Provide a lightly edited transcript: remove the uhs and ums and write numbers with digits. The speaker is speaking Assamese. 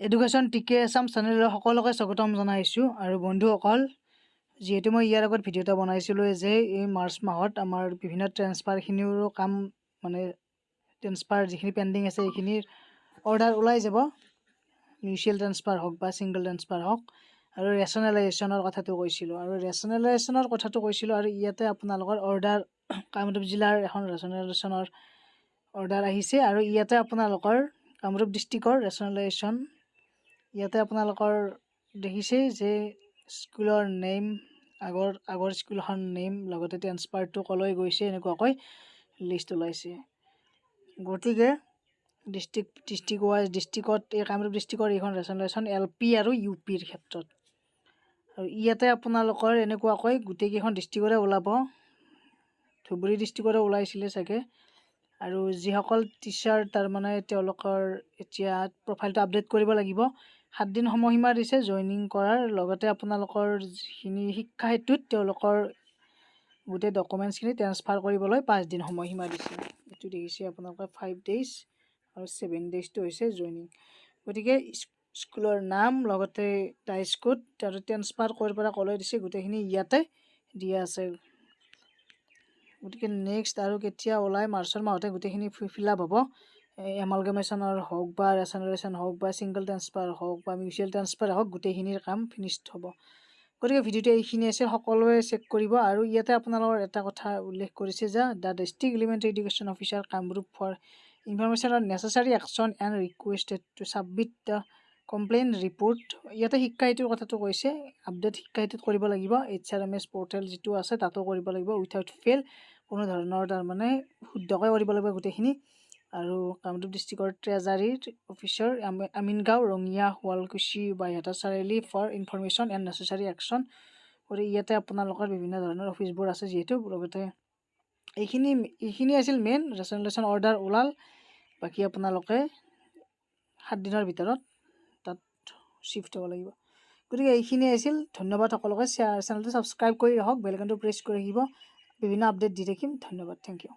এডুকেশ্যন টিকে আছাম চেনেলৰ সকলোকে স্বাগতম জনাইছোঁ। আৰু বন্ধুসকল, যিহেতু মই ইয়াৰ আগত ভিডিঅ' এটা বনাইছিলোঁ যে এই মাৰ্চ মাহত আমাৰ বিভিন্ন ট্ৰেন্সফাৰখিনিৰো কাম মানে ট্ৰেন্সফাৰ যিখিনি পেণ্ডিং আছে এইখিনিৰ অৰ্ডাৰ ওলাই যাব, মিউচুৱেল ট্ৰেন্সফাৰ হওক বা ছিংগল ট্ৰেন্সফাৰ হওক। আৰু ৰেচনেলাইজেশ্যনৰ কথাটো কৈছিলোঁ আৰু ইয়াতে আপোনালোকৰ অৰ্ডাৰ কামৰূপ জিলাৰ এখন ৰেচনেলাইজেশ্যনৰ অৰ্ডাৰ আহিছে। আৰু ইয়াতে আপোনালোকৰ কামৰূপ ডিষ্ট্ৰিক্টৰ ৰেচনেলাইজেশ্যন ইয়াতে আপোনালোকৰ দেখিছে যে স্কুলৰ নেম, আগৰ স্কুলখন নেম, লগতে ট্ৰেন্সফাৰটো কলৈ গৈছে এনেকুৱাকৈ লিষ্ট ওলাইছে। গতিকে ডিষ্ট্ৰিক্টত এই কামৰূপ ডিষ্ট্ৰিক্টৰ এইখন ৰেচনেলাইজেশ্যন LP আৰু UPৰ ক্ষেত্ৰত। আৰু ইয়াতে আপোনালোকৰ এনেকুৱাকৈ গোটেইকেইখন ডিষ্ট্ৰিক্টৰে ওলাব। ধুবুৰী ডিষ্ট্ৰিক্টৰে ওলাইছিলে চাগে। আৰু যিসকল টিচাৰ তাৰমানে তেওঁলোকৰ এতিয়া প্ৰফাইলটো আপডেট কৰিব লাগিব, 7 দিন সময়সীমা দিছে জইনিং কৰাৰ। লগতে আপোনালোকৰ যিখিনি শিক্ষা হেতুত তেওঁলোকৰ গোটেই ডকুমেণ্টছখিনি ট্ৰেন্সফাৰ কৰিবলৈ 5 দিন সময়সীমা দিছে। এইটো দেখিছে আপোনালোকে 5 days আৰু 7 daysটো হৈছে জইনিং। গতিকে স্কুলৰ নাম, লগতে টাইচ কোড আৰু ট্ৰেন্সফাৰ ক'ৰ পৰা ক'লৈ দিছে গোটেইখিনি ইয়াতে দিয়া আছে। গতিকে নেক্সট আৰু কেতিয়া ওলাই, মাৰ্চৰ মাহতে গোটেইখিনি ফিল আপ হ'ব। এমালগেমেশ্যনৰ হওক বা ৰেচনেলাইজেশ্যন হওক বা ছিংগল ট্ৰেন্সফাৰ হওক বা মিউচুৱেল ট্ৰেন্সফাৰ হওক, গোটেইখিনিৰ কাম ফিনিশ্ড হ'ব। গতিকে ভিডিঅ'টো এইখিনি আছে, সকলোৱে চেক কৰিব। আৰু ইয়াতে আপোনালোকৰ এটা কথা উল্লেখ কৰিছে যে the district elementary education officer Kamrup for information on necessary action and requested to submit the complain report. ইয়াতে শিক্ষা হেতুৰ কথাটো কৈছে, আপডেট শিক্ষা হেতুত কৰিব লাগিব। HRMS পৰ্টেল যিটো আছে তাতো কৰিব লাগিব উইথাউট ফেইল, কোনো ধৰণৰ তাৰমানে শুদ্ধকৈ কৰিব লাগিব গোটেইখিনি। আৰু কামৰূপ ডিষ্ট্ৰিক্টৰ ট্ৰেজাৰীৰ officer Amingaon, Rangia, Sualkuchi, Baihata Chariali for information and necessary action. গতিকে ইয়াতে আপোনালোকৰ বিভিন্ন ধৰণৰ অফিচবোৰ আছে যিহেতু। লগতে এইখিনি আছিল মেইন ৰেচনেলাইজেশ্যন অৰ্ডাৰ ওলাল। বাকী আপোনালোকে 7 দিনৰ ভিতৰত তাত শ্বিফ্ট হ'ব লাগিব। গতিকে এইখিনি আছিল। ধন্যবাদ সকলোকে। চেনেলটো ছাবস্ক্ৰাইব কৰি ৰাখক, বেল আইকনটো প্ৰেছ কৰি ৰাখিব। বিভিন্ন আপডেট দি থাকিম। ধন্যবাদ, থেংক ইউ।